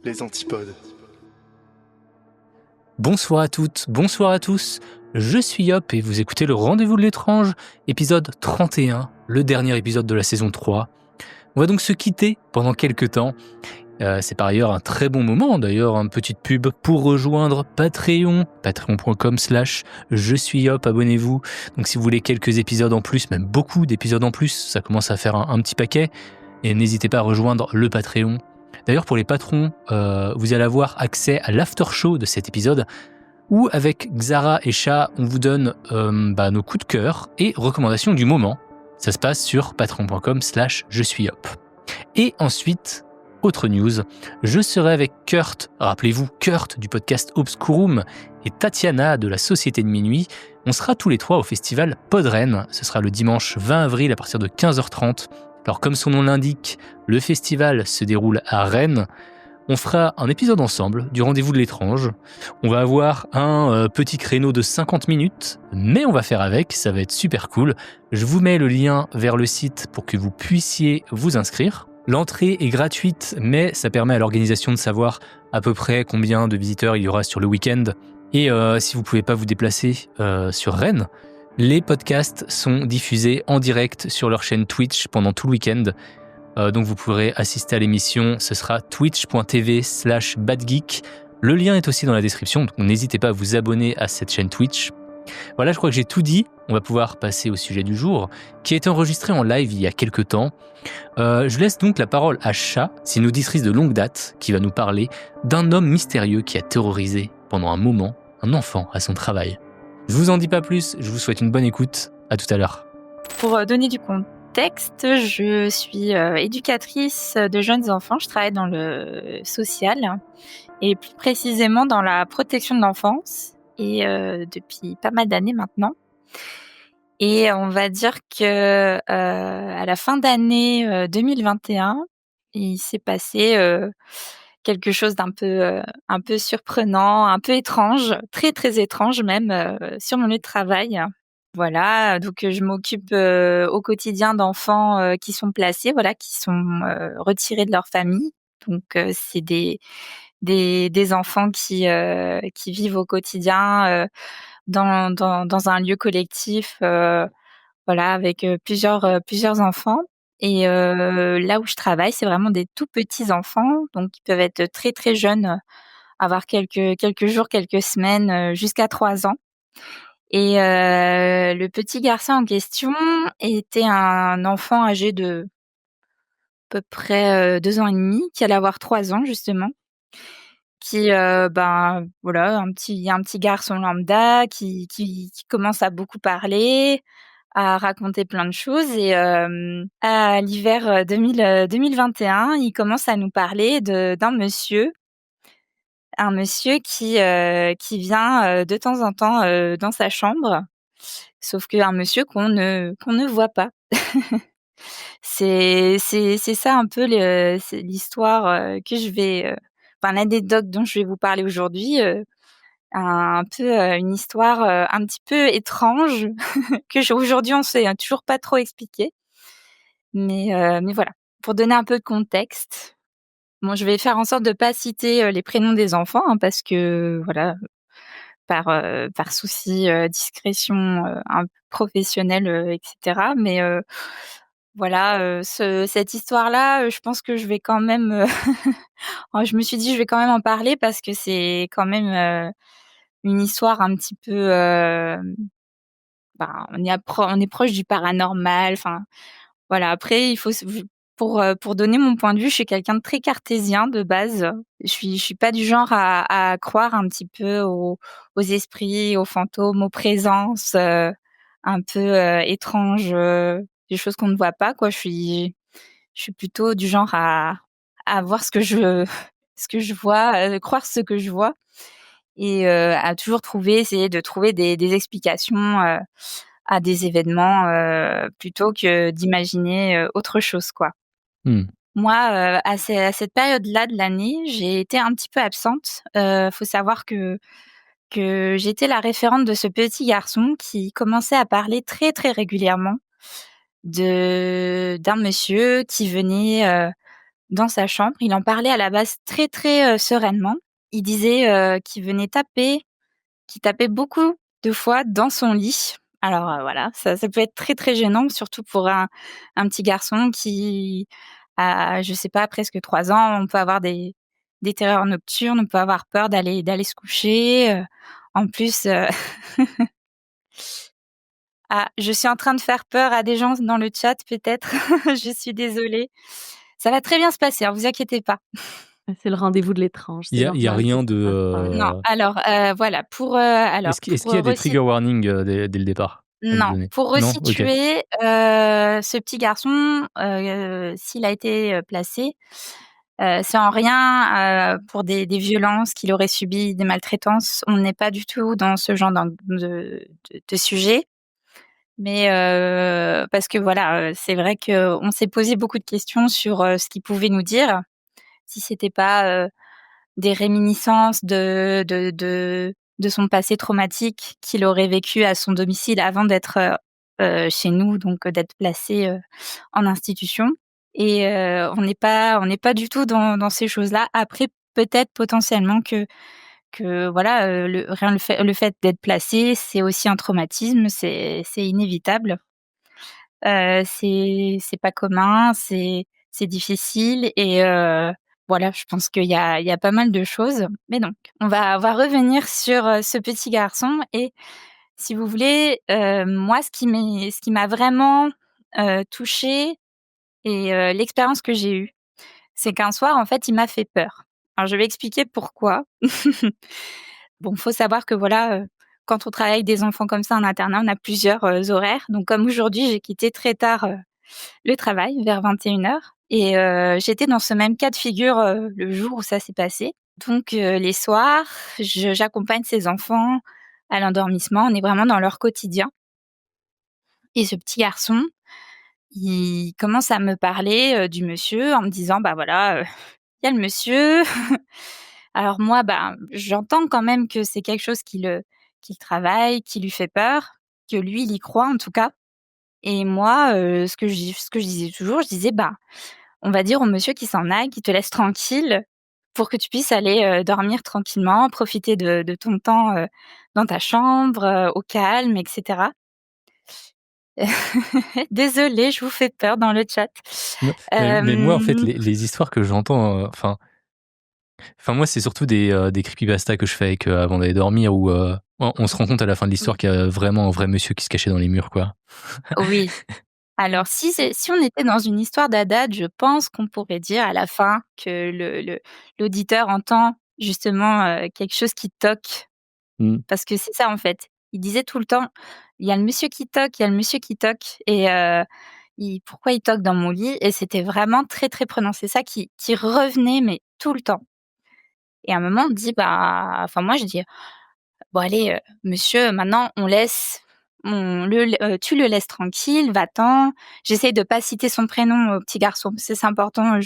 Les antipodes. Bonsoir à toutes, bonsoir à tous, je suis Yop et vous écoutez le Rendez-vous de l'étrange, épisode 31, le dernier épisode de la saison 3. On va donc se quitter pendant quelques temps. C'est par ailleurs un très bon moment, d'ailleurs, une petite pub pour rejoindre Patreon, patreon.com/je suis Yop, abonnez-vous. Donc si vous voulez quelques épisodes en plus, même beaucoup d'épisodes en plus, ça commence à faire un petit paquet. Et n'hésitez pas à rejoindre le Patreon. D'ailleurs, pour les patrons, vous allez avoir accès à l'after show de cet épisode, où avec Xara et Chat, on vous donne nos coups de cœur et recommandations du moment. Ça se passe sur patreon.com/je suis Yop. Et ensuite, autre news, je serai avec Kurt, rappelez-vous Kurt du podcast Obscurum et Tatiana de la Société de Minuit. On sera tous les trois au festival Podren. Ce sera le dimanche 20 avril à partir de 15h30. Alors comme son nom l'indique, le festival se déroule à Rennes. On fera un épisode ensemble du Rendez-vous de l'étrange. On va avoir un petit créneau de 50 minutes, mais on va faire avec, ça va être super cool. Je vous mets le lien vers le site pour que vous puissiez vous inscrire. L'entrée est gratuite, mais ça permet à l'organisation de savoir à peu près combien de visiteurs il y aura sur le week-end. Et si vous ne pouvez pas vous déplacer sur Rennes, les podcasts sont diffusés en direct sur leur chaîne Twitch pendant tout le week-end. Donc vous pourrez assister à l'émission, ce sera twitch.tv/badgeek. Le lien est aussi dans la description, donc n'hésitez pas à vous abonner à cette chaîne Twitch. Voilà, je crois que j'ai tout dit. On va pouvoir passer au sujet du jour, qui a été enregistré en live il y a quelques temps. Je laisse donc la parole à Chat, une auditrice de longue date, qui va nous parler d'un homme mystérieux qui a terrorisé pendant un moment un enfant à son travail. Je vous en dis pas plus, je vous souhaite une bonne écoute. À tout à l'heure. Pour donner du contexte, je suis éducatrice de jeunes enfants. Je travaille dans le social et plus précisément dans la protection de l'enfance et depuis pas mal d'années maintenant. Et on va dire que à la fin d'année 2021, il s'est passé quelque chose d'un peu un peu surprenant, un peu étrange, très, très étrange même, sur mon lieu de travail. Voilà, donc je m'occupe au quotidien d'enfants qui sont placés, voilà, qui sont retirés de leur famille. Donc c'est des enfants qui vivent au quotidien dans un lieu collectif, voilà, avec plusieurs enfants. Et là où je travaille, c'est vraiment des tout petits enfants, donc ils peuvent être très, très jeunes, avoir quelques jours, quelques semaines, jusqu'à 3 ans. Et le petit garçon en question était un enfant âgé de à peu près 2 ans et demi, qui allait avoir 3 ans justement, qui, voilà, un petit garçon lambda qui commence à beaucoup parler, à raconter plein de choses. Et à l'hiver 2021, il commence à nous parler d'un monsieur, un monsieur qui vient de temps en temps dans sa chambre, sauf qu'un monsieur qu'on ne voit pas. C'est ça un peu c'est l'histoire que je vais, enfin l'anecdote dont je vais vous parler aujourd'hui, un peu une histoire un petit peu étrange que aujourd'hui on sait toujours pas trop expliquer. Mais voilà, pour donner un peu de contexte. Bon, je vais faire en sorte de pas citer les prénoms des enfants, hein, parce que voilà, par souci discrétion un professionnelle, et cetera. Mais voilà, cette histoire-là, je pense que je vais quand même, je me suis dit: «Je vais quand même en parler» parce que c'est quand même une histoire un petit peu, on est proche du paranormal, enfin voilà. Après il faut se v pour donner mon point de vue, je suis quelqu'un de très cartésien de base. Je suis pas du genre à croire un petit peu aux esprits, aux fantômes, aux présences un peu étranges, des choses qu'on ne voit pas, quoi. Je suis plutôt du genre à voir ce que je ce que je vois, croire ce que je vois. Et à toujours essayer de trouver des explications à des événements, plutôt que d'imaginer autre chose, quoi. Hmm. Moi, à cette période-là de l'année, j'ai été un petit peu absente. Faut savoir que j'étais la référente de ce petit garçon qui commençait à parler très, très régulièrement d'un monsieur qui venait dans sa chambre. Il en parlait à la base très, très, sereinement. Il disait, qu'il venait taper, qu'il tapait beaucoup de fois dans son lit. Alors, voilà, ça peut être très, très gênant, surtout pour un petit garçon qui a, je sais pas, presque 3 ans. On peut avoir des terreurs nocturnes, on peut avoir peur d'aller se coucher, en plus, ah, je suis en train de faire peur à des gens dans le chat peut-être. Je suis désolée. Ça va très bien se passer, hein, vous inquiétez pas. C'est le rendez-vous de l'étrange, Il c'est y a normal que rien ça se passe pas. Non, alors, voilà, est-ce qu'il y a des resituer. trigger warnings, dès le départ à nous Non, donner? pour Non? OK. resituer, ce petit garçon, s'il a été, placé, c'est en rien, pour des violences qu'il aurait subies, des maltraitances. On n'est pas du tout dans ce genre de sujet. Mais, parce que voilà, c'est vrai qu'on s'est posé beaucoup de questions sur, ce qu'il pouvait nous dire. Si c'était pas, des réminiscences de son passé traumatique qu'il aurait vécu à son domicile avant d'être, chez nous, donc d'être placé, en institution. Et on n'est pas du tout dans ces choses-là. Après, peut-être potentiellement que voilà, le fait d'être placé, c'est aussi un traumatisme, c'est inévitable. C'est pas commun, c'est difficile. Et voilà, je pense qu'il y a pas mal de choses. Mais donc, on va revenir sur, ce petit garçon. Et si vous voulez, moi ce qui m'a vraiment, touchée, et l'expérience que j'ai eue, c'est qu'un soir, en fait, il m'a fait peur. Alors je vais expliquer pourquoi. Bon, faut savoir que voilà, quand on travaille avec des enfants comme ça en internat, on a plusieurs, horaires. Donc comme aujourd'hui, j'ai quitté très tard, le travail, vers 21:00. Et j'étais dans ce même cas de figure, le jour où ça s'est passé. Donc les soirs, j'accompagne ces enfants à l'endormissement. On est vraiment dans leur quotidien. Et ce petit garçon, il commence à me parler, du monsieur en me disant: «Bah, voilà, il y a le monsieur». Alors moi, ben, j'entends quand même que c'est quelque chose qui le travaille, qui lui fait peur, que lui, il y croit en tout cas. Et moi, ce que je disais toujours, je disais: «Bah, on va dire au monsieur qu'il s'en aille, qu'il te laisse tranquille pour que tu puisses aller, dormir tranquillement, profiter de ton temps, dans ta chambre, au calme, et cetera». Désolée, je vous fais peur dans le chat. Non, mais moi, en fait, les histoires que j'entends, enfin moi, c'est surtout des creepypasta que je fais avec, avant d'aller dormir, où, on se rend compte à la fin de l'histoire Oui. qu'il y a vraiment un vrai monsieur qui se cachait dans les murs, quoi. Oui. Alors si on était dans une histoire d'Adad, je pense qu'on pourrait dire à la fin que l'auditeur entend justement, quelque chose qui toque, Mmh. parce que c'est ça en fait. Il disait tout le temps: «Il y a le monsieur qui toque, il y a le monsieur qui toque», et il «Pourquoi il toque dans mon lit?» Et c'était vraiment très, très prononcé, ça qui revenait, mais tout le temps. Et à un moment on dit, bah, enfin moi je dis: «Bon allez, monsieur, maintenant tu le laisses tranquille, va-t'en». J'essaye de pas citer son prénom au petit garçon, parce que c'est important.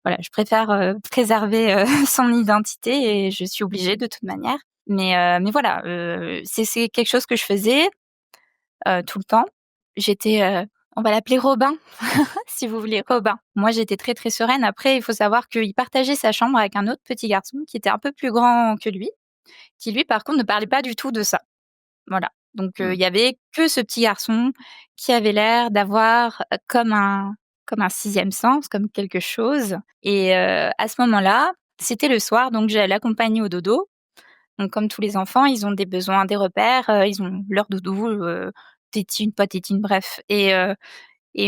Voilà, je préfère, préserver, son identité, et je suis obligée de toute manière. Mais voilà, c'est quelque chose que je faisais, tout le temps. J'étais, on va l'appeler Robin, si vous voulez, Robin. Moi, j'étais très, très sereine. Après, il faut savoir qu'il partageait sa chambre avec un autre petit garçon qui était un peu plus grand que lui, qui lui, par contre, ne parlait pas du tout de ça. Voilà. Donc Mmh. il y avait que ce petit garçon qui avait l'air d'avoir, comme un sixième sens, comme quelque chose. Et à ce moment-là, c'était le soir, donc j'allais l'accompagner au dodo. Donc comme tous les enfants, ils ont des besoins, des repères, ils ont leur doudou, tétine, pas tétine, bref. Et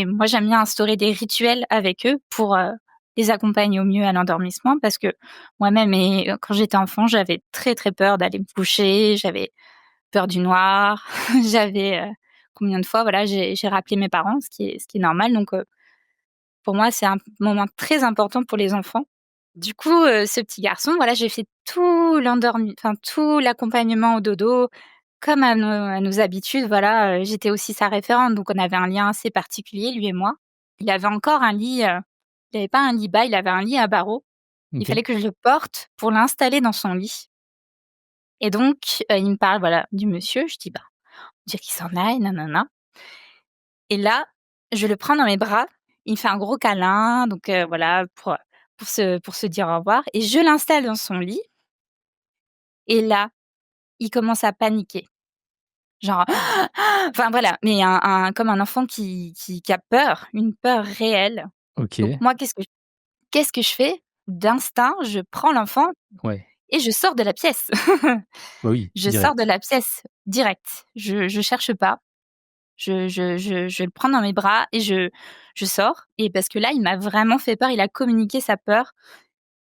moi, j'aime bien instaurer des rituels avec eux pour, les accompagner au mieux à l'endormissement, parce que moi-même, et quand j'étais enfant, j'avais très, très peur d'aller me coucher, j'avais peur du noir. J'avais, combien de fois, voilà, j'ai rappelé mes parents, ce qui est normal. Donc pour moi, c'est un moment très important pour les enfants. Du coup, ce petit garçon, voilà, j'ai fait tout l'accompagnement au dodo comme à nos habitudes, voilà. J'étais aussi sa référente, donc on avait un lien assez particulier, lui et moi. Il avait encore un lit, il avait pas un lit bas, il avait un lit à barreaux. Il OK. fallait que je le porte pour l'installer dans son lit. Et donc il me parle, voilà, du monsieur. Je dis: «Bah, dire qu'il s'en aille, nanana». Et là, je le prends dans mes bras Il me fait un gros câlin, donc voilà, pour se dire au revoir et je l'installe dans son lit et là, il commence à paniquer. Genre, enfin voilà, mais comme un enfant qui a peur, une peur réelle. Donc OK. moi, qu'est-ce que je fais? D'instinct, je prends l'enfant Ouais. et je sors de la pièce. Bah oui, Je sors de direct. la pièce direct. Je cherche pas. Je le prends dans mes bras et je sors et parce que là, il m'a vraiment fait peur. Il a communiqué sa peur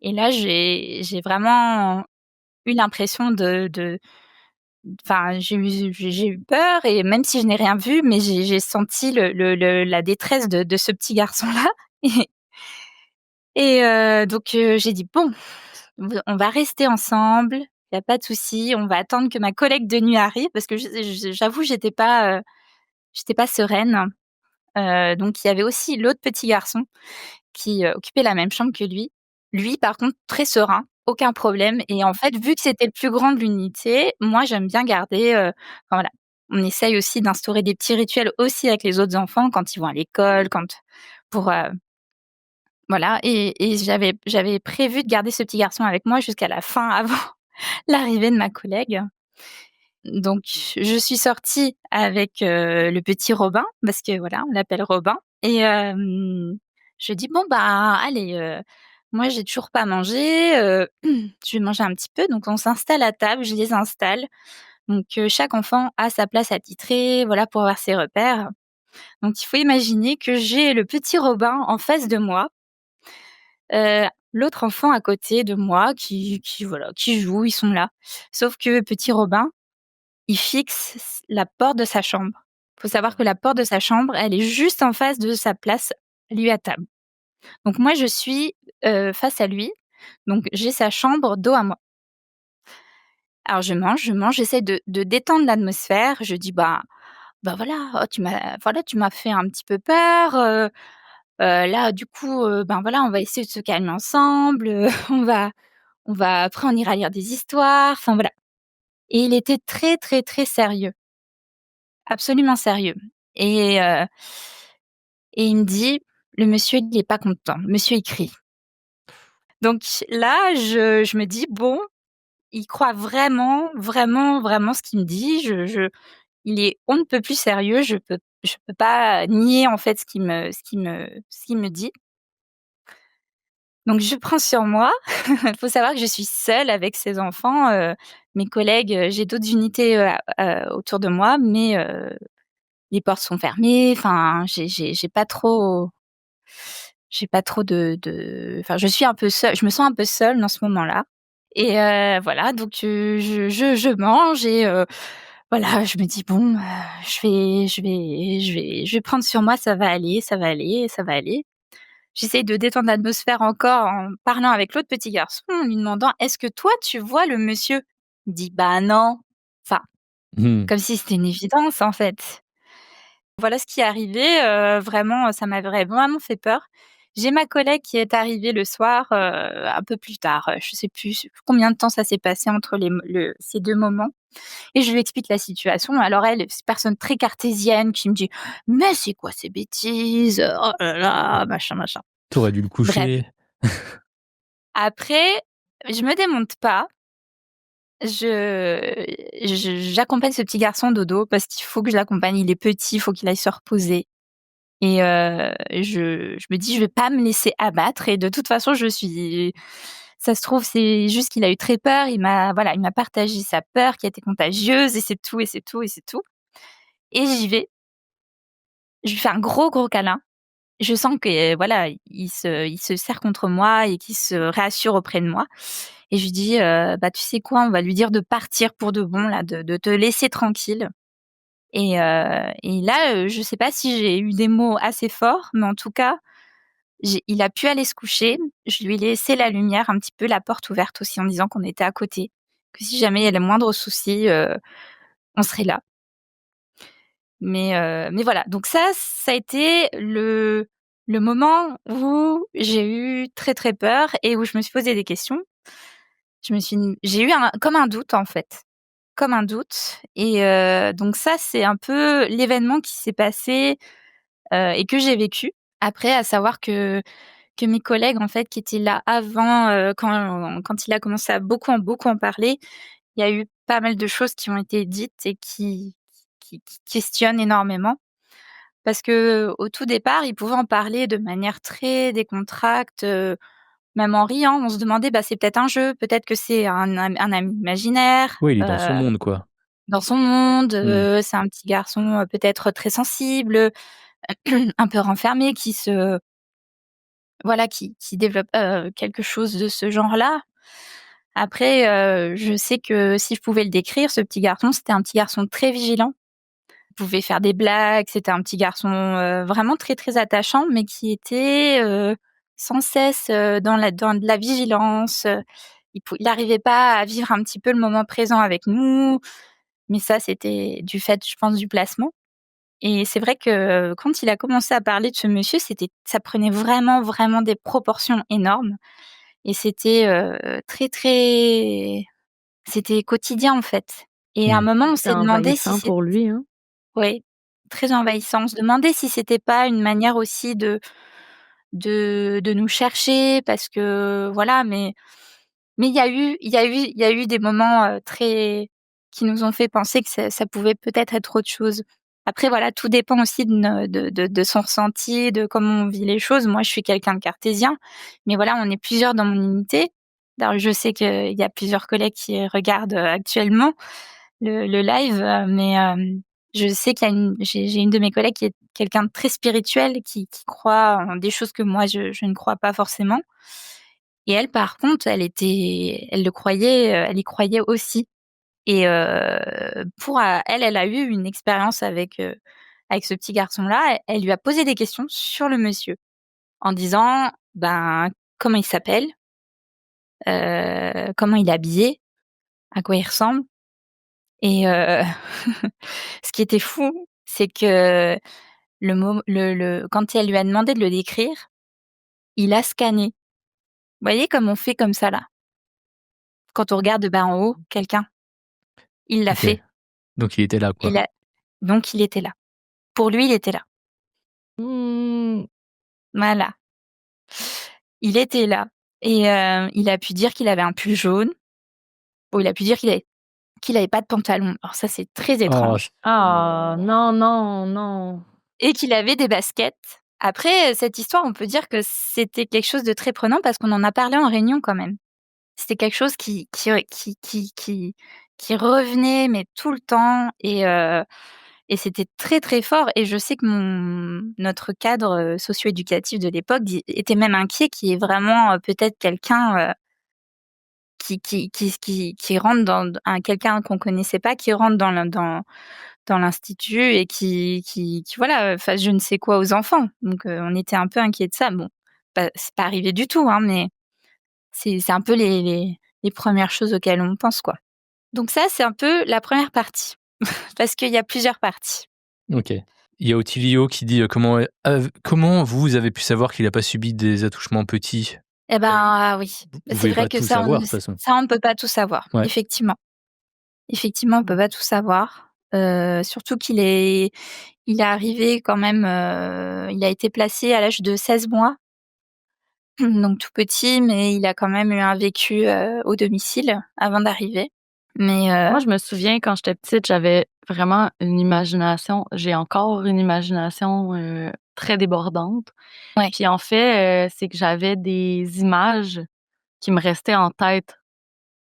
et là, j'ai vraiment eu l'impression de enfin, j'ai eu peur et même si je n'ai rien vu, mais j'ai senti la détresse de ce petit garçon-là et donc j'ai dit: «Bon, on va rester ensemble, il y a pas de souci, on va attendre que ma collègue de nuit arrive» parce que j'avoue, j'étais pas sereine. Donc il y avait aussi l'autre petit garçon qui occupait la même chambre que lui. Lui, par contre, très serein, aucun problème et en fait, vu que c'était le plus grand de l'unité, moi, j'aime bien garder, enfin voilà, on essaye aussi d'instaurer des petits rituels aussi avec les autres enfants quand ils vont à l'école, pour, voilà et j'avais prévu de garder ce petit garçon avec moi jusqu'à la fin, avant l'arrivée de ma collègue. Donc je suis sortie avec, le petit Robin parce que voilà, on l'appelle Robin et je dis: «Bon bah allez, moi j'ai toujours pas mangé, je vais manger un petit peu». Donc on s'installe à table, je les installe. Donc chaque enfant a sa place attitrée, voilà, pour avoir ses repères. Donc il faut imaginer que j'ai le petit Robin en face de moi, l'autre enfant à côté de moi qui voilà, qui joue, ils sont là. Sauf que petit Robin, il fixe la porte de sa chambre. Faut savoir que la porte de sa chambre, elle est juste en face de sa place, lui, à table. Donc moi, je suis, face à lui, donc j'ai sa chambre dos à moi. Alors je mange, j'essaie de détendre l'atmosphère. Je dis: «Bah, voilà, oh tu m'as fait un petit peu peur, là, du coup, ben, voilà, on va essayer de se calmer ensemble, on va après on ira lire des histoires», enfin voilà et il était très, très, très sérieux. Absolument sérieux et il me dit: «Le monsieur, il est pas content. Le monsieur, il crie». Donc là, je me dis: «Bon, il croit vraiment, vraiment, vraiment ce qu'il me dit. Il est on ne peut plus sérieux. Je peux pas nier, en fait, ce qu'il me dit». Donc je prends sur moi. Il faut savoir que je suis seule avec ces enfants, mes collègues, j'ai d'autres unités, autour de moi, mais les portes sont fermées. Enfin, j'ai pas trop enfin, je suis un peu seule, je me sens un peu seule dans ce moment-là et voilà donc je mange et voilà, je me dis: «Bon, je vais prendre sur moi, ça va aller, ça va aller, ça va aller». J'essaye de détendre l'atmosphère encore en parlant avec l'autre petit garçon, en lui demandant: «Est-ce que toi, tu vois le monsieur?» Il me dit: «Bah non». Enfin, Mmh. comme si c'était une évidence, en fait. Voilà ce qui est arrivé, vraiment, ça m'avait vraiment fait peur. J'ai ma collègue qui est arrivée le soir, un peu plus tard, je sais plus combien de temps ça s'est passé entre ces 2 moments et je lui explique la situation. Alors elle, c'est une personne très cartésienne qui me dit: «Mais c'est quoi ces bêtises? Oh là là, machin, machin». Tu aurais dû le Bref, coucher. après, je me démonte pas, j'accompagne ce petit garçon dodo parce qu'il faut que je l'accompagne, il est petit, il faut qu'il aille se reposer. Et je me dis: «Je vais pas me laisser abattre» et de toute façon, ça se trouve, c'est juste qu'il a eu très peur. Il m'a partagé sa peur qui était contagieuse et c'est tout et c'est tout et c'est tout et j'y vais. Je lui fais un gros, gros câlin. Je sens que, voilà, il se serre contre moi et qu'il se réassure auprès de moi et je lui dis: «Bah, tu sais quoi? On va lui dire de partir pour de bon là, de te laisser tranquille». Et là, je sais pas si j'ai eu des mots assez forts, mais en tout cas, il a pu aller se coucher. Je lui ai laissé la lumière, un petit peu la porte ouverte aussi en disant qu'on était à côté, que si jamais il y a le moindre souci, on serait là. Mais voilà, donc ça a été le moment où j'ai eu très, très peur et où je me suis posé des questions. J'ai eu comme un doute, en fait, comme un doute et donc ça, c'est un peu l'événement qui s'est passé, et que j'ai vécu Après, à savoir que mes collègues, en fait, qui étaient là avant, quand il a commencé à beaucoup en parler, il y a eu pas mal de choses qui ont été dites et qui questionnent énormément. Parce qu'au tout départ, il pouvait en parler de manière très décontracte, même en riant. On se demandait: «Bah, c'est peut-être un jeu, peut-être que c'est un ami imaginaire, Oui, il est dans son monde, quoi. dans son monde, Mmh. c'est un petit garçon, peut-être très sensible, un peu renfermé qui se voilà, qui développe, quelque chose de ce genre-là». Après, je sais que si je pouvais le décrire, ce petit garçon, c'était un petit garçon très vigilant. Il pouvait faire des blagues, c'était un petit garçon, vraiment très, très attachant, mais qui était, sans cesse, dans de la vigilance, il arrivait pas à vivre un petit peu le moment présent avec nous, mais ça, c'était du fait, je pense, du placement. Et c'est vrai que quand il a commencé à parler de ce monsieur, ça prenait vraiment, vraiment des proportions énormes et c'était, très, très c'était quotidien, en fait. Et à un Mmh. moment, on C'est s'est demandé si envahissant c'est pour lui, hein. ouais, très envahissant. On se demandait si c'était pas une manière aussi de nous chercher parce que voilà, mais il y a eu des moments, très qui nous ont fait penser que ça pouvait peut-être être autre chose. Après voilà, tout dépend aussi de son ressenti, de comment on vit les choses. Moi, je suis quelqu'un de cartésien, mais voilà, on est plusieurs dans mon unité. D'ailleurs, je sais qu'il y a plusieurs collègues qui regardent, actuellement le live, mais je sais qu'il y a j'ai une de mes collègues qui est quelqu'un de très spirituel, qui croit en des choses que moi je ne crois pas forcément. Et elle, par contre, elle le croyait, elle y croyait aussi. Et elle a eu une expérience avec ce petit garçon-là. Elle lui a posé des questions sur le monsieur, en disant, ben, comment il s'appelle, comment il est habillé, à quoi il ressemble. Et ce qui était fou, c'est que quand elle lui a demandé de le décrire, il a scanné. Vous voyez comme on fait comme ça là, quand on regarde de bas en haut quelqu'un? Il l'a OK. fait. Donc il était là, quoi. Il a donc il était là. Pour lui, il était là. Mmh. Voilà. Il était là et il a pu dire qu'il avait un pull jaune. Bon, il a pu dire qu'il avait pas de pantalon. Alors ça, c'est très Oh, étrange. Ah non, non, non. Et qu'il avait des baskets. Après, cette histoire, on peut dire que c'était quelque chose de très prenant parce qu'on en a parlé en réunion quand même. C'était quelque chose qui revenait, mais tout le temps et c'était très, très fort et je sais que notre cadre, socio-éducatif de l'époque était même inquiet qu'il y ait vraiment, peut-être quelqu'un, qui rentre dans quelqu'un qu'on connaissait pas, qui rentre dans l'institut et qui voilà, fasse je ne sais quoi aux enfants. Donc on était un peu inquiets de ça. Bon, c'est pas arrivé du tout, hein, mais c'est un peu les 1 choses auxquelles on pense, quoi. Donc ça, c'est un peu la première partie, parce qu'il y a plusieurs parties. OK. Il y a Otilio qui dit, comment vous avez pu savoir qu'il a pas subi des attouchements petits? Eh ben, ah oui, Vous c'est pouvez vrai pas que tout savoir, de toute façon. ça, on ne peut pas tout savoir, Ouais. effectivement. Effectivement, on peut pas tout savoir, surtout il est arrivé quand même, il a été placé à l'âge de 16 mois, donc tout petit, mais il a quand même eu un vécu, au domicile avant d'arriver. Mais Moi, je me souviens quand j'étais petite, j'avais vraiment une imagination j'ai encore une imagination, très débordante. ouais. Puis en fait, c'est que j'avais des images qui me restaient en tête.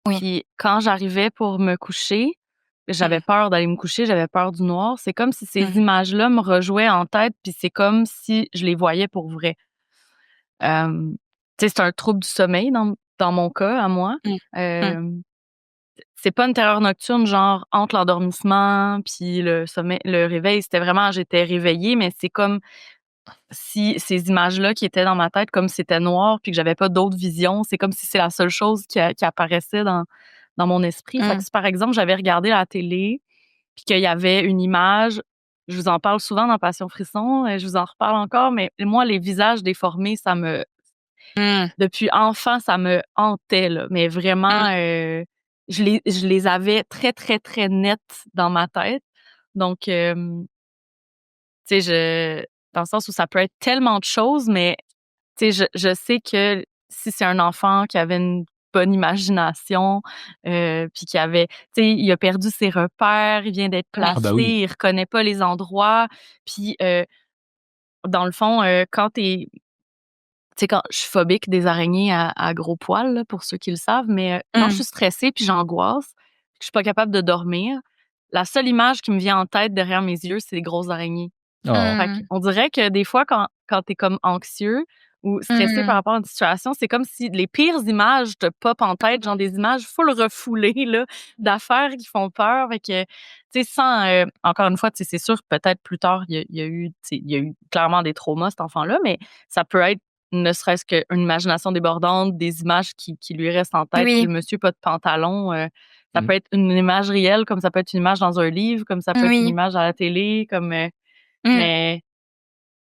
Oui. Puis quand j'arrivais pour me coucher, j'avais Mmh. peur d'aller me coucher, j'avais peur du noir. C'est comme si ces Mmh. images-là me rejouaient en tête, puis c'est comme si je les voyais pour vrai. Tu sais, c'est un trouble du sommeil dans mon cas à moi. Mmh. Mmh. Hem, c'est pas une terreur nocturne genre entre l'endormissement puis le réveil, c'était vraiment j'étais réveillée, mais c'est comme si ces images-là qui étaient dans ma tête, comme c'était noir puis que j'avais pas d'autres visions, c'est comme si c'est la seule chose qui apparaissait dans mon esprit. Fait que Mmh. si, par exemple, j'avais regardé la télé puis qu'il y avait une image, je vous en parle souvent dans Passion Frisson, je vous en reparle encore, mais moi, les visages déformés, ça me Mmh. depuis enfant, ça me hantait, là, mais Mmh. vraiment, je les avais très, très, très nettes dans ma tête. Donc, tu sais, dans le sens où ça peut être tellement de choses, mais tu sais, je sais que si c'est un enfant qui avait une bonne imagination, puis qui avait tu sais, il a perdu ses repères, il vient d'être Ouais. Ah placé, bah oui. il reconnaît pas les endroits, puis, dans le fond, quand tu sais, quand je suis phobique des araignées à gros poils, là, pour ceux qui le savent, mais, quand je Mmh. suis stressée puis j'angoisse, que je suis pas capable de dormir, la seule image qui me vient en tête derrière mes yeux, c'est les grosses araignées. Oh. Fait Mmh. qu'on dirait que des fois quand tu es comme anxieux ou stressé par Mmh. rapport à une situation, c'est comme si les pires images te popent en tête, genre des images full refoulées là, d'affaires qui font peur. Fait que, tu sais, sans, encore une fois, tu sais, c'est sûr peut-être plus tard, il y a eu, tu sais, il y a eu clairement des traumas, cet enfant-là, mais ça peut être ne serait-ce qu'une imagination débordante, des images qui lui restent en tête, tu sais, Oui, le monsieur pas de pantalon, ça Mmh. peut être une image réelle, comme ça peut être une image dans un livre, comme ça peut être une oui, image à la télé, comme, mmh, mais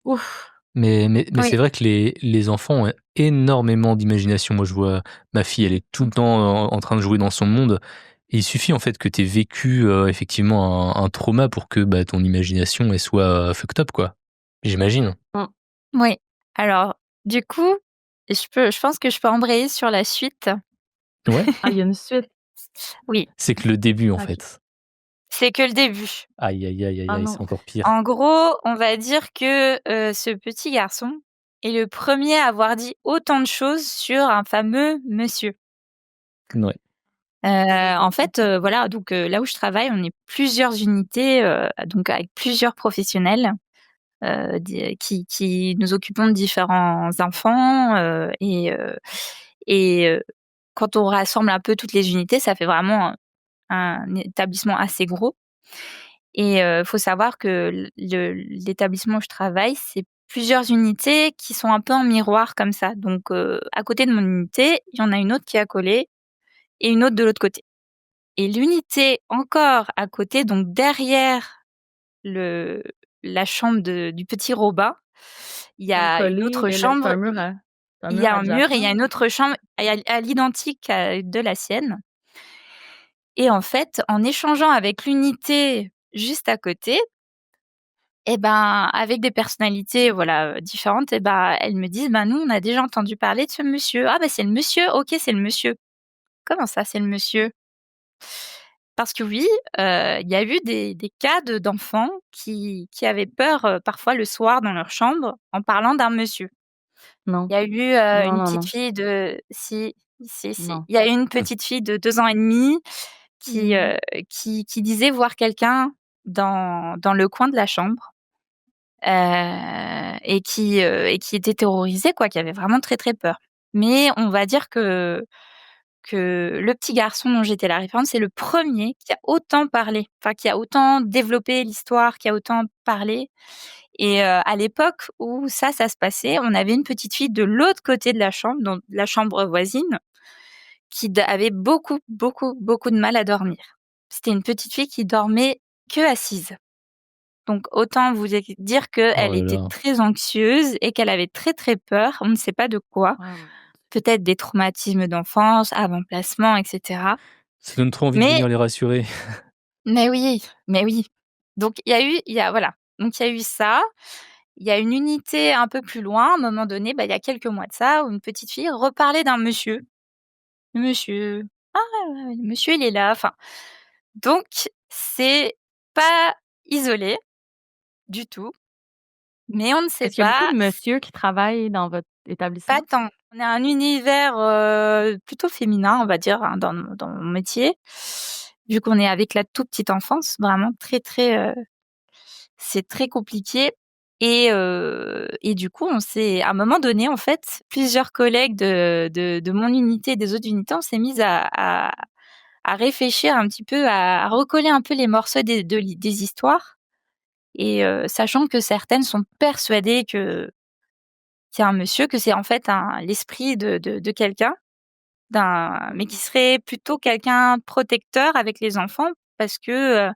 ouf! Mais oui, c'est vrai que les enfants ont énormément d'imagination. Moi, je vois ma fille, elle est tout le temps en train de jouer dans son monde. Et il suffit en fait que tu aies vécu, effectivement un trauma pour que, bah, ton imagination, elle soit, fucked up, quoi. J'imagine. Mmh. oui. Alors, du coup, je pense que je peux embrayer sur la suite. Ouais, Ah, il y a une suite? Oui, c'est que le début, en OK. fait. c'est que le début. Aïe, aïe, aïe, aïe, Ah aïe, non. c'est encore pire. En gros, on va dire que, ce petit garçon est le premier à avoir dit autant de choses sur un fameux monsieur. Ouais. En fait, voilà, donc là où je travaille, on est plusieurs unités, donc avec plusieurs professionnels, qui nous occupons de différents enfants, et quand on rassemble un peu toutes les unités, ça fait vraiment un établissement assez gros. Et faut savoir que l'établissement où je travaille, c'est plusieurs unités qui sont un peu en miroir comme ça. Donc à côté de mon unité, il y en a une autre qui est accolée et une autre de l'autre côté. Et l'unité encore à côté, donc derrière le la chambre du petit Robin, il y Comme a une collé, autre mais le chambre, c'est un il y mur a un mur et il y a adjacent? une autre chambre à l'identique de la sienne. Et en fait, en échangeant avec l'unité juste à côté, et ben, avec des personnalités, voilà, différentes, et ben, elles me disent: «Bah, nous, on a déjà entendu parler de ce monsieur». «Ah bah, c'est le monsieur? OK, c'est le monsieur». «Comment ça, c'est le monsieur?» Parce que oui, il y a eu des cas d'enfants qui avaient peur, parfois le soir dans leur chambre en parlant d'un monsieur. Non. Il y a eu, Non, une non, petite non. fille de si, si, si. Non. Il y a eu une Mmh. petite fille de 2 ans et demi qui, Mmh. qui disait voir quelqu'un dans le coin de la chambre, et qui était terrorisée quoi, qui avait vraiment très, très peur. Mais on va dire que le petit garçon dont j'étais la référente, c'est le premier qui a autant parlé, enfin qui a autant développé l'histoire, qui a autant parlé. Et à l'époque où ça se passait, on avait une petite fille de l'autre côté de la chambre, donc la chambre voisine, qui avait beaucoup, beaucoup, beaucoup de mal à dormir. C'était une petite fille qui dormait que assise. Donc autant vous dire Oh qu'elle là était là. très anxieuse et qu'elle avait très, très peur, on ne sait pas de quoi. Ah mon Peut-être des traumatismes d'enfance, avant-placement, et cetera. Ça donne trop envie de Mais venir les rassurer. mais oui, mais oui. Donc il y a voilà, donc il y a eu ça. Il y a une unité un peu plus loin, à un moment donné, bah, il y a quelques mois de ça, où une petite fille reparlait d'un monsieur. «Le monsieur, ah ouais, ouais, ouais, le monsieur il est là», enfin, donc c'est pas isolé du tout, mais on ne sait Est-ce qu'il y a beaucoup pas, de monsieur qui travaillent dans votre pas établissement? tant. On a un univers, plutôt féminin, on va dire, hein, dans mon métier, vu qu'on est avec la toute petite enfance, vraiment très, très, c'est très compliqué. Et du coup, on s'est à un moment donné, en fait, plusieurs collègues de mon unité et des autres unités, on s'est mises à réfléchir un petit peu, à recoller un peu les morceaux des histoires, et sachant que certaines sont persuadées que c'est un monsieur, que c'est en fait l'esprit de quelqu'un, mais qui serait plutôt quelqu'un protecteur avec les enfants, parce que,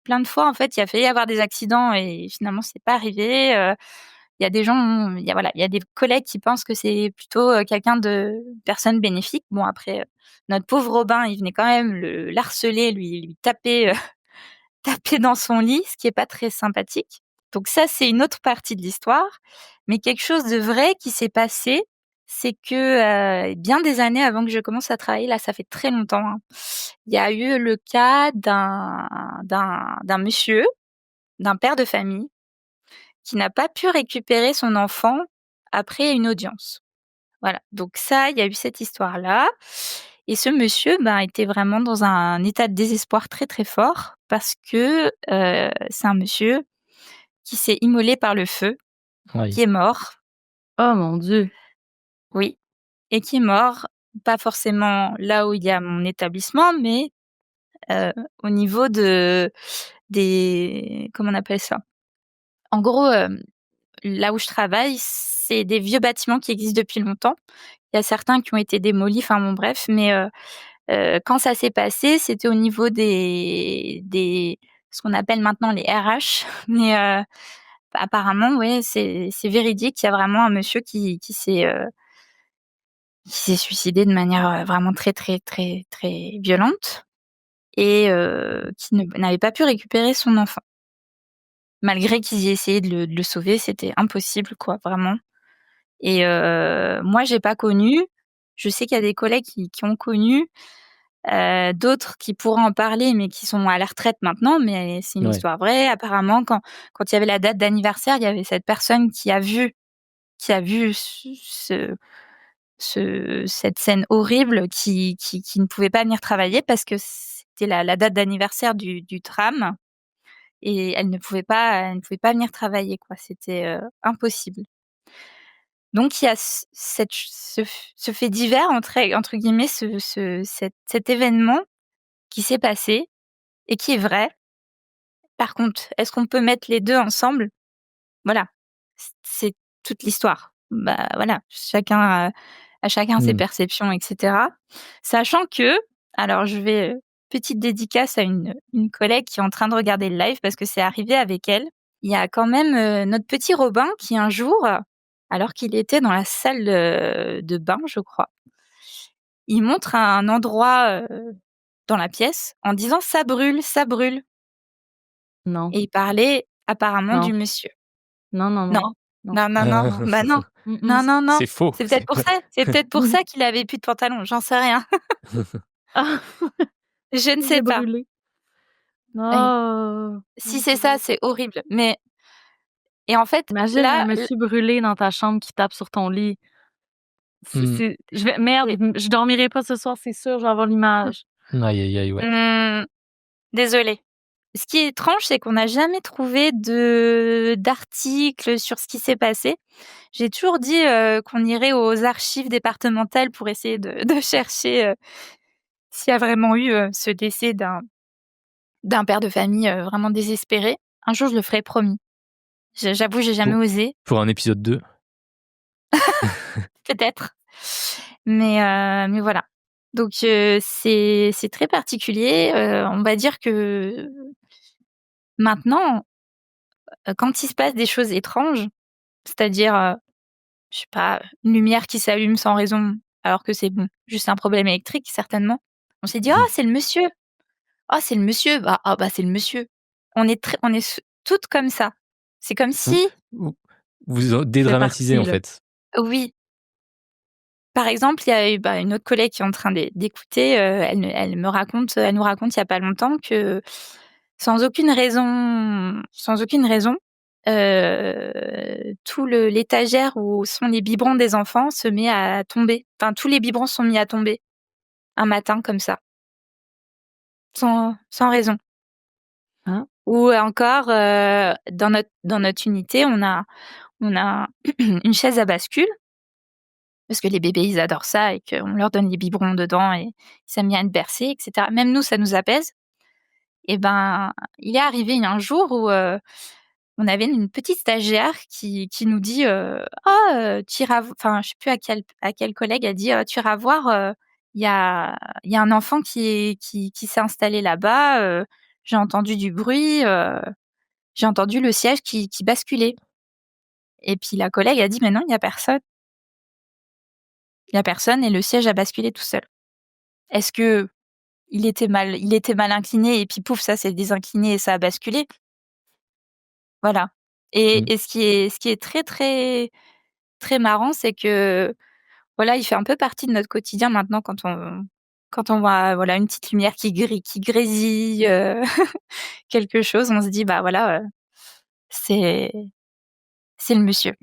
plein de fois, en fait, il y a failli y avoir des accidents et finalement c'est pas arrivé. Il y a des gens, il y a voilà, il y a des collègues qui pensent que c'est plutôt, quelqu'un de personne bénéfique. Bon après, notre pauvre Robin, il venait quand même l'harceler, lui taper, taper dans son lit, ce qui est pas très sympathique. Donc ça, c'est une autre partie de l'histoire. Mais quelque chose de vrai qui s'est passé, c'est que bien des années avant que je commence à travailler, là, ça fait très longtemps, hein, il y a eu le cas d'un monsieur, d'un père de famille, qui n'a pas pu récupérer son enfant après une audience. Voilà, donc ça, il y a eu cette histoire-là et ce monsieur, ben, était vraiment dans un état de désespoir très, très fort parce que c'est un monsieur qui s'est immolé par le feu, Aïe. qui est mort, Oh mon Dieu! oui, et qui est mort, pas forcément là où il y a mon établissement, mais heu, au niveau des comment on appelle ça? En gros, là où je travaille, c'est des vieux bâtiments qui existent depuis longtemps. Il y a certains qui ont été démolis, enfin bon bref, mais quand ça s'est passé, c'était au niveau des ce qu'on appelle maintenant les RH, mais apparemment, ouais, c'est véridique. Il y a vraiment un monsieur qui s'est suicidé de manière vraiment très, très, très, très violente et qui n'avait pas pu récupérer son enfant. Malgré qu'ils aient essayé de le sauver, c'était impossible quoi, vraiment et moi j'ai pas connu. Je sais qu'il y a des collègues qui ont connu, d'autres qui pourraient en parler, mais qui sont à la retraite maintenant, mais c'est une Ouais. histoire vraie. Apparemment, quand il y avait la date d'anniversaire, il y avait cette personne qui a vu cette scène horrible qui ne pouvait pas venir travailler parce que c'était la date d'anniversaire du tram et elle ne pouvait pas venir travailler, quoi. C'était impossible. Donc il y a ce fait divers entre guillemets, cet événement qui s'est passé et qui est vrai. Par contre, est-ce qu'on peut mettre les 2 ensemble? Voilà, c'est toute l'histoire. Bah, voilà, à chacun ses Mmh. perceptions et cetera. Sachant que alors petite dédicace à une collègue qui est en train de regarder le live parce que c'est arrivé avec elle. Il y a quand même notre petit Robin qui un jour, alors qu'il était dans la salle, de bain, je crois, il montre un endroit, dans la pièce en disant: ça brûle» Non, et il parlait apparemment non, du monsieur. non, non, Non, non, non, non, non, non, non. bah, non, Mmh mh. non, non, non. C'est faux. C'est peut-être pour ça qu'il avait plus de pantalon, j'en sais rien. Ah! Je ne Il sais s'est pas. brûlé. Oui. Oh! Si c'est ça, c'est horrible, mais et en fait, Imagine un là, monsieur brûlé dans ta chambre qui tape sur ton lit. Mmh. C'est je vais merde, c'est je dormirai pas ce soir, c'est sûr, je vais avoir l'image. Aïe, aïe, aïe, ouais. mmh, désolée. Ce qui est étrange, c'est qu'on n'a jamais trouvé d'article sur ce qui s'est passé. J'ai toujours dit, qu'on irait aux archives départementales pour essayer de chercher, s'il y a vraiment eu, ce décès d'un père de famille, vraiment désespéré. Un jour, je le ferai, promis. J'avoue, j'ai jamais Pour osé, pour un épisode 2. peut-être, mais voilà. Donc c'est très particulier, on va dire que maintenant, quand il se passe des choses étranges, c'est-à-dire, je sais pas, une lumière qui s'allume sans raison, alors que c'est bon, juste un problème électrique certainement. On s'est dit: «Ah, c'est le monsieur! Ah, c'est le monsieur! Bah, ah bah, c'est le monsieur». On est toutes comme ça. C'est comme Vous si vous vous en C'est dédramatisez, parti, en là. fait. oui, par exemple, il y a eu, bah, une autre collègue qui est en train d'écouter, elle nous raconte il y a pas longtemps que sans aucune raison, tout l'étagère où sont les biberons des enfants se met à tomber. Enfin, tous les biberons sont mis à tomber un matin comme ça, sans raison. Hein? Ou encore, dans notre unité, on a une chaise à bascule parce que les bébés, ils adorent ça et qu'on leur donne les biberons dedans et ils s'aiment bien être bercés et cetera. Même nous, ça nous apaise et ben, il est arrivé un jour où, on avait une petite stagiaire qui nous dit, «Ah, tu iras v» enfin, je sais plus à quel collègue elle dit: «Tu iras voir, il y a il y a un enfant qui s'est installé là-bas, j'ai entendu du bruit, j'ai entendu le siège qui basculait» et puis la collègue a dit: «Mais non, il y a personne. Il y a personne et le siège a basculé tout seul». Est-ce qu'il était mal incliné et puis pouf, ça s'est désincliné et ça a basculé? Voilà. Et ce qui est très, très, très marrant, c'est que, voilà, il fait un peu partie de notre quotidien maintenant quand on voit, voilà, une petite lumière qui grésille, quelque chose, on se dit: «Bah, voilà, c'est c'est le monsieur».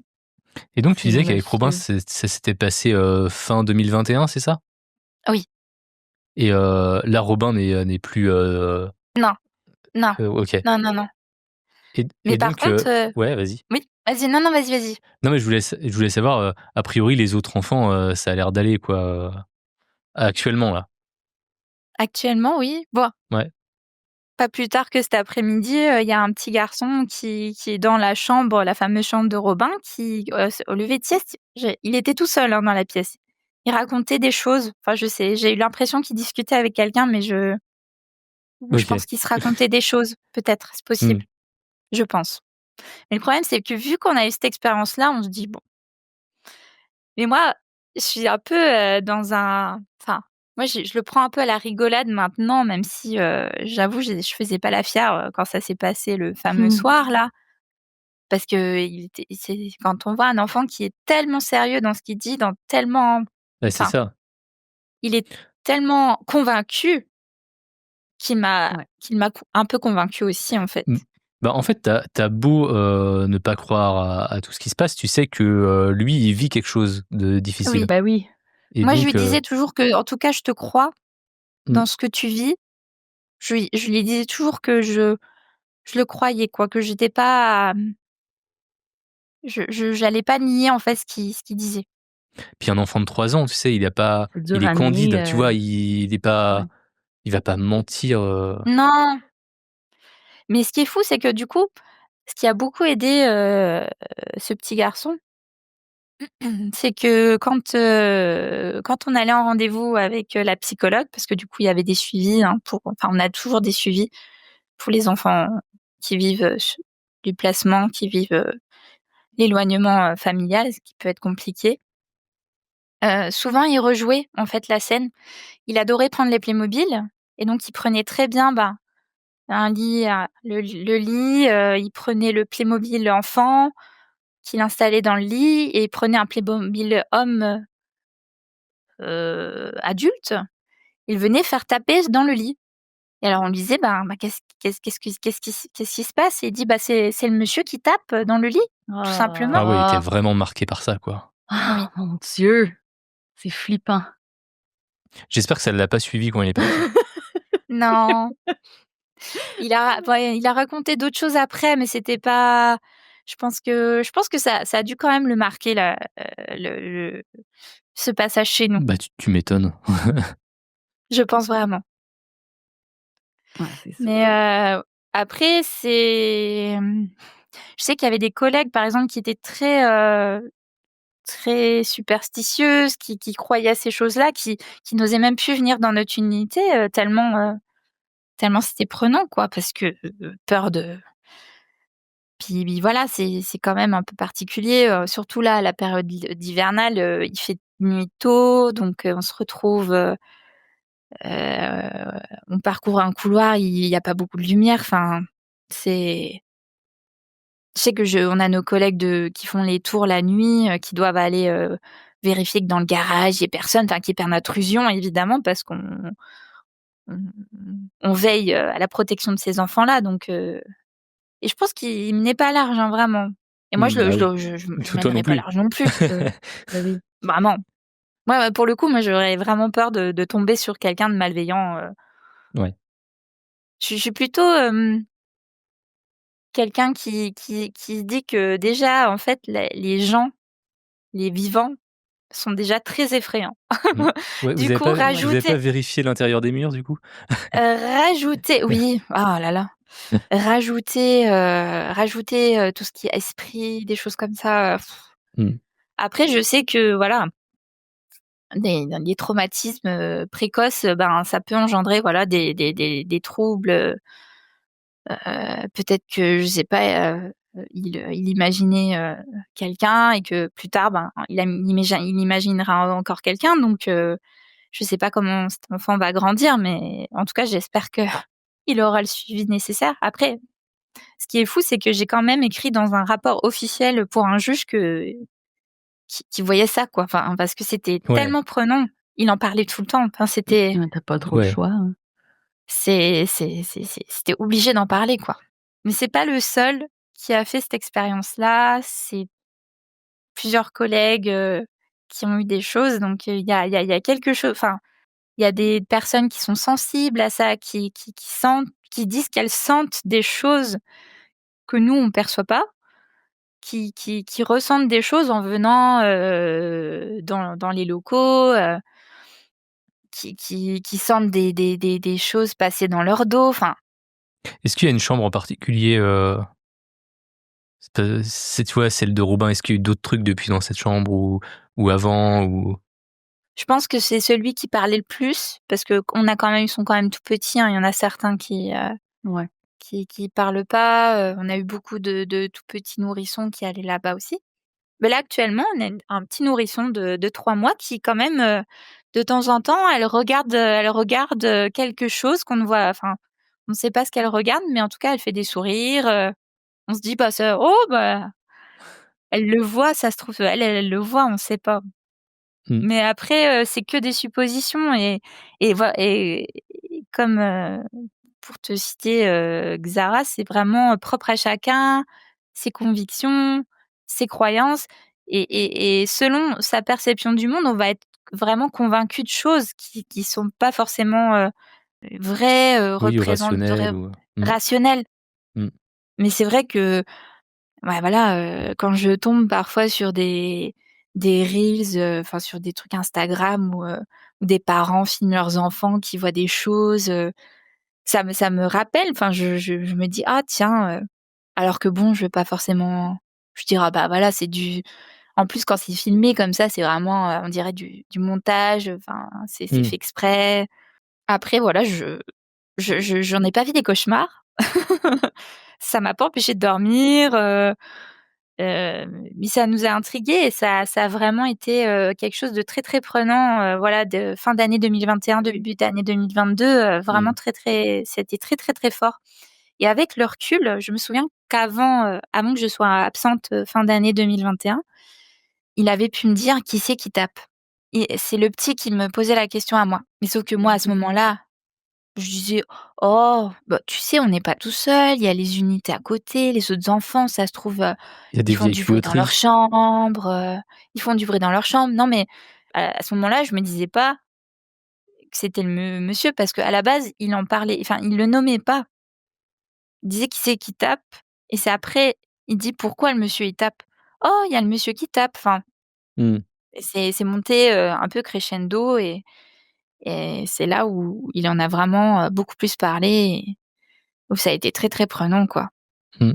Et donc tu C'est le disais qu'avec Robin, monsieur. ça s'était passé, fin 2021, c'est ça? Oui. Et là, Robin n'est plus, Non, non, OK. non, non, non. Et Mais par donc, contre, ouais, vas-y. oui, vas-y, non, non, vas-y, vas-y. Non, mais je voulais savoir, a priori, les autres enfants, ça a l'air d'aller quoi, actuellement là? Actuellement, oui. Bon, Ouais. pas plus tard que cet après-midi, il y a un petit garçon qui est dans la chambre, la fameuse chambre de Robin, qui, au lever de sieste, il était tout seul, hein, dans la pièce. Il racontait des choses. Enfin, je sais, j'ai eu l'impression qu'il discutait avec quelqu'un, mais je OK. pense qu'il se racontait des choses, peut-être, c'est Mmh. possible, je pense. Mais le problème, c'est que vu qu'on a eu cette expérience-là, on se dit: «Bon». Mais moi, je suis un peu, dans un enfin, moi, je le prends un peu à la rigolade maintenant, même si, j'avoue, je faisais pas la fière, quand ça s'est passé le fameux soir-là. Parce qu'il était c'est quand on voit un enfant qui est tellement sérieux dans ce qu'il dit, dans tellement Bah, c'est enfin, ça. il est tellement convaincu Ouais. qu'il m'a un peu convaincue aussi, en fait. Mmh. Bah, en fait, tu as beau, ne pas croire à tout ce qui se passe, tu sais que, lui, il vit quelque chose de Oui. difficile. Bah, oui. Et Moi, je lui donc, disais toujours que, en tout cas: «Je te crois mmh, dans ce que tu vis». Je lui disais toujours que je le croyais, quoi, que j'étais pas, j'allais pas nier, en fait, ce qu'il disait. puis un enfant de 3 ans, tu sais, C'est il dur est à nier, candide, tu vois? Il est pas ouais. il va pas mentir, Non, mais ce qui est fou, c'est que, du coup, ce qui a beaucoup aidé, ce petit garçon, c'est que quand on allait en rendez-vous avec, la psychologue, parce que, du coup, il y avait des suivis, hein, on a toujours des suivis pour les enfants qui vivent, du placement, qui vivent, l'éloignement, familial, ce qui peut être compliqué. Souvent, il rejouait, en fait, la scène. Il adorait prendre les Playmobil et donc il prenait très bien, bah, un lit, le lit, il prenait le Playmobil enfant qu'il installait dans le lit et il prenait un Playmobil homme, adulte. Il venait faire taper dans le lit et alors on lui disait: «Ben, qu'est-ce qui se passe?» Et il dit: «Bah, c'est le monsieur qui tape, dans le lit, tout simplement». ah ouais, il était Oh! vraiment marqué par ça, quoi. Oui. Ah, mon Dieu! C'est flippant. J'espère que ça l'a pas suivi quand il est parti. Non. Il a raconté d'autres choses après, mais c'était pas je pense que ça a dû quand même le marquer la le ce passage chez nous. Bah, tu m'étonnes. Je pense vraiment. Ouais, c'est Mais, sûr. après je sais qu'il y avait des collègues, par exemple, qui étaient très, très superstitieuses, qui croyaient à ces choses-là, qui n'osaient même plus venir dans notre unité, tellement c'était prenant, quoi, parce que, peur de puis voilà, c'est quand même un peu particulier, surtout là, la période d'hivernale, il fait nuit tôt, donc on se retrouve, on parcourt un couloir, il y a pas beaucoup de lumière, enfin, c'est je sais que je on a nos collègues qui font les tours la nuit, qui doivent aller, vérifier que dans le garage, il y ait personne, enfin qu'il y ait pas d'intrusion évidemment parce on on veille, à la protection de ces enfants-là, donc et je pense qu'il menait pas large, hein, vraiment. Et moi Mmh, bah, oui. je Toi non mènerais pas plus. large non plus. Bah, oui. Vraiment. Ouais, pour le coup, moi, j'aurais vraiment peur de tomber sur quelqu'un de malveillant, Ouais. Je suis plutôt, quelqu'un qui se dit que déjà, en fait, les gens, les vivants sont déjà très effrayants. Mmh. Ouais, Du coup, Ouais. vous avez pas vérifié l'intérieur des murs, du coup? rajouter oui, oh là là, rajouter, tout ce qui est esprit, des choses comme ça, Mmh. après je sais que voilà, des traumatismes, précoces, ben, ça peut engendrer voilà des troubles, peut-être que je sais pas, il imaginait, quelqu'un et que plus tard, ben, il imaginera encore quelqu'un donc je sais pas comment cet enfant va grandir mais en tout cas j'espère que il aura le suivi nécessaire. Après Ce qui est fou, c'est que j'ai quand même écrit dans un rapport officiel pour un juge qui voyait ça, quoi. Enfin, parce que c'était Ouais, tellement prenant. Il en parlait tout le temps. Enfin, c'était Ouais, tu pas trop le ouais. choix, hein. c'était obligé d'en parler, quoi. Mais c'est pas le seul qui a fait cette expérience-là. C'est plusieurs collègues, qui ont eu des choses. Donc, il y a quelque chose. Enfin, il y a des personnes qui sont sensibles à ça, qui sentent, qui disent qu'elles sentent des choses que nous on perçoit pas, qui ressentent des choses en venant dans les locaux, qui sentent des choses passer dans leur dos. Enfin, Est-ce qu'il y a une chambre en particulier, tu vois, celle de Robin, est-ce qu'il y a eu d'autres trucs depuis dans cette chambre ou avant ou je pense que c'est celui qui parlait le plus parce que on a quand même, ils sont quand même tout petits, hein. Il y en a certains Ouais. qui parlent pas. On a eu beaucoup de tout petits nourrissons qui allaient là-bas aussi. Mais là, actuellement, on a un petit nourrisson de 3 mois qui quand même, de temps en temps, elle regarde, quelque chose qu'on ne voit, enfin, on ne sait pas ce qu'elle regarde, mais en tout cas, elle fait des sourires, on se dit: «Bah, ça, oh, bah, elle le voit, ça se trouve, elle le voit, on ne sait pas». mmh, Mais après, c'est que des suppositions et comme, pour te citer, Xara, c'est vraiment propre à chacun, ses convictions, ses croyances et selon sa perception du monde, on va être vraiment convaincu de choses qui sont pas forcément, vraies, oui, représentent rationnel ou rationnelles. mmh, Mais c'est vrai que, ouais, voilà, quand je tombe parfois sur des reels, enfin sur des trucs Instagram où des parents filment leurs enfants qui voient des choses, ça me rappelle, enfin je me dis: «Ah tiens», alors que bon, je vais pas forcément je dirais: «Ah bah voilà, c'est du», en plus quand c'est filmé comme ça, c'est vraiment, on dirait du montage, enfin c'est mmh. fait exprès. Après voilà, j'en ai pas fait des cauchemars. Ça m'a pas empêché de dormir, mais ça nous a intrigués et ça a vraiment été, quelque chose de très, très prenant, voilà, de fin d'année 2021, début d'année 2022, vraiment Mmh. très, très, c'était très, très, très fort et avec le recul, je me souviens qu'avant, avant que je sois absente, fin d'année 2021, il avait pu me dire: «Qui c'est qui tape?» Et c'est le petit qui me posait la question à moi. Mais sauf que moi, à ce moment-là, je disais: «Oh, bah, tu sais, on n'est pas tout seul, il y a les unités à côté, les autres enfants, ça se trouve, Il y a des ils font vieilles du bruit dans leur tuyauteries. chambre, ils font du bruit dans leur chambre». Non, mais à ce moment-là, je me disais pas que c'était le monsieur parce qu'à la base, il en parlait, enfin, il le nommait pas. Il disait: «Qui c'est qui tape?» Et c'est après, il dit: «Pourquoi le monsieur il tape?» «Oh, il y a le monsieur qui tape». Enfin, Mmh, et c'est monté, un peu crescendo et c'est là où il en a vraiment, beaucoup plus parlé et où ça a été très, très prenant, quoi. mmh.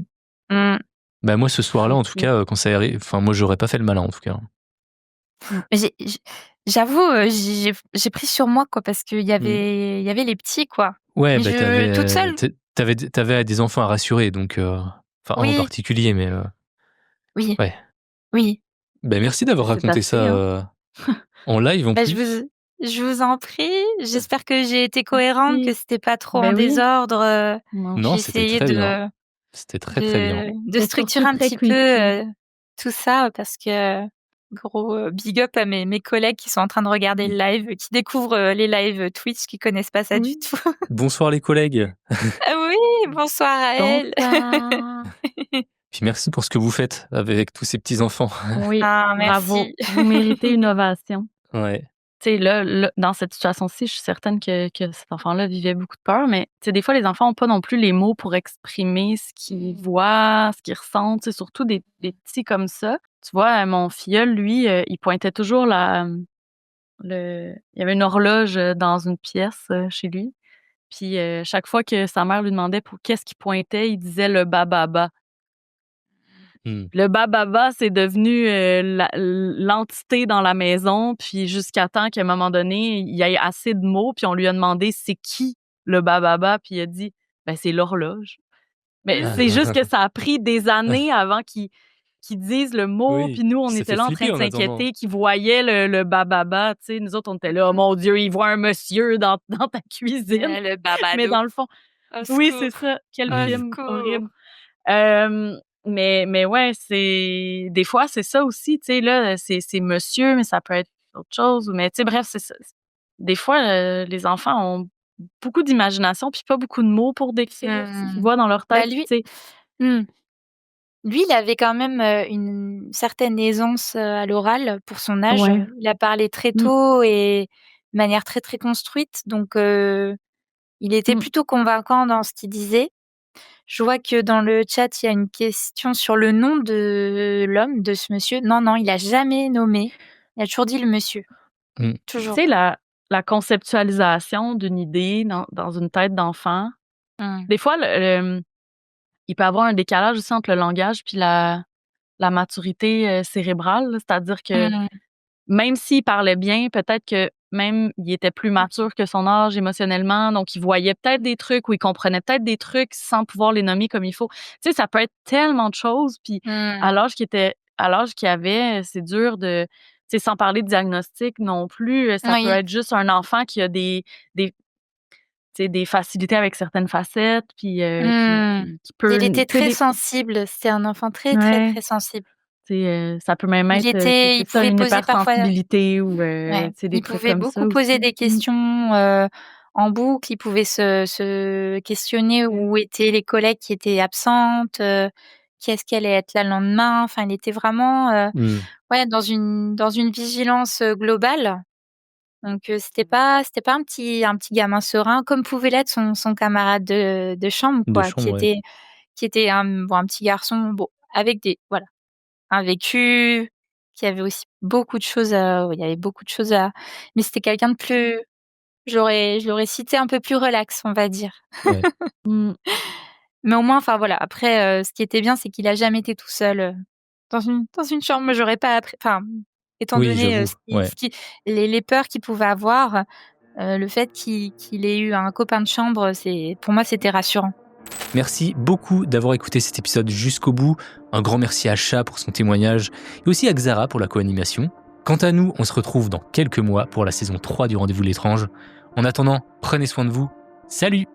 Mmh. Bah, moi, ce soir-là, en tout OK. cas, quand ça arrive enfin, moi, j'aurais pas fait le malin, en tout cas. Mmh. Mais j'avoue, j'ai pris sur moi, quoi, parce qu'il y Mmh. avait il y avait les petits, quoi. Ouais, Mais bah, je toute seule, t'avais des enfants à rassurer donc enfin, un en oui, particulier mais oui, ouais. oui. Bah, merci d'avoir C'est raconté passé, ça, hein. en live en Bah, plus. je vous en prie. J'espère que j'ai été cohérente, que Merci. c'était pas trop en Ben oui. désordre, Non. Non, j'ai c'était essayé très bien. de C'était très, très bien. de C'est structurer surtout un très petit peu, creepy. tout ça parce que gros, big up à mes collègues qui sont en train de regarder le live, qui découvrent, les lives Twitch, qui connaissent pas ça du Oui. tout. Bonsoir les collègues, Ah oui, bonsoir à elle. Bonsoir. puis merci pour ce que vous faites avec tous ces petits enfants. Oui, Ah bravo. merci. Vous méritez une ovation. Ouais. Tu sais, là, dans cette situation-ci, je suis certaine que cet enfant-là vivait beaucoup de peur, mais tu sais, des fois, les enfants ont pas non plus les mots pour exprimer ce qu'ils voient, ce qu'ils ressentent, tu sais, surtout des petits comme ça. Tu vois, mon filleul, lui, il pointait toujours il y avait une horloge, dans une pièce, chez lui, puis, chaque fois que sa mère lui demandait pour qu'est-ce qu'il pointait, il disait le bababa. Mmh. Le bababa, c'est devenu, l'entité dans la maison, puis jusqu'à temps qu'à un moment donné, il y ait assez de mots, puis on lui a demandé: «C'est qui le bababa?» Puis il a dit: «Ben, c'est l'horloge». Mais c'est juste que ça a pris des années avant qu'il dise le mot, Oui, puis nous, on ça était fait là en train flipper de en attendant. s'inquiéter qu'il voyait le bababa, tu sais? Nous autres, on était là: «Oh mon Dieu, il voit un monsieur dans ta cuisine». Le Mais babado. dans le fond Au oui, c'est secours, ça, quel au Mmh. film secours. horrible. Mais ouais, des fois, c'est ça aussi, tu sais, là, c'est monsieur, mais ça peut être autre chose. Mais tu sais, bref, c'est ça. Des fois, les enfants ont beaucoup d'imagination puis pas beaucoup de mots pour décrire ce qu'ils Mmh. voient dans leur Bah, tête, tu sais. mmh, lui, il avait quand même, une certaine aisance, à l'oral pour son âge. Ouais. Il a parlé très Mmh, tôt et de manière très, très construite, donc il était mmh. plutôt convaincant dans ce qu'il disait. Je vois que dans le chat, il y a une question sur le nom de l'homme, de ce monsieur. Non, non, il a jamais nommé. Il a toujours dit le monsieur, Mmh. Tu toujours. sais, la conceptualisation d'une idée dans une tête d'enfant, Mmh. des fois, il peut y avoir un décalage aussi entre le langage puis la maturité, cérébrale, là. C'est-à-dire que Mmh. même s'il parlait bien, peut-être que même il était plus mature que son âge émotionnellement, donc il voyait peut-être des trucs ou il comprenait peut-être des trucs sans pouvoir les nommer comme il faut. Tu sais, ça peut être tellement de choses, puis Mmh. à l'âge qu'il avait, c'est dur de tu sais, sans parler de diagnostic non plus, ça peut Oui. être juste un enfant qui a des tu sais, des facilités avec certaines facettes, puis Mmh. qui peut Il était tu sais, très des sensible. C'était un enfant très, très, ouais. très sensible. Tu sais, ça peut même être, Il c'est ça, pouvait une poser parfois. hypersensibilité ou, Ouais, tu sais, des il trucs pouvait comme ça beaucoup poser aussi. des questions, en boucle. Il pouvait se questionner où étaient les collègues qui étaient absentes, qui est-ce qui allait être là le lendemain. Enfin, il était vraiment, Mmh. ouais, dans une vigilance, globale. Donc, c'était pas un petit gamin serein comme pouvait l'être son camarade de chambre, De quoi, chambre, ouais. qui était un petit garçon, bon, avec un vécu, qui avait aussi beaucoup de choses à il y avait beaucoup de choses à mais c'était quelqu'un de plus je l'aurais cité un peu plus relax, on va dire. Ouais. Mmh. Mais au moins, enfin voilà, après, ce qui était bien, c'est qu'il a jamais été tout seul, dans une chambre. Moi, j'aurais pas appré enfin, étant Oui, donné, j'avoue, ouais. les peurs qu'il pouvait avoir, le fait qu'il ait eu un copain de chambre, c'est pour moi, c'était rassurant. Merci beaucoup d'avoir écouté cet épisode jusqu'au bout. Un grand merci à Chat pour son témoignage et aussi à Xara pour la co-animation. Quant à nous, on se retrouve dans quelques mois pour la saison 3 du Rendez-vous de l'étrange. En attendant, prenez soin de vous. Salut!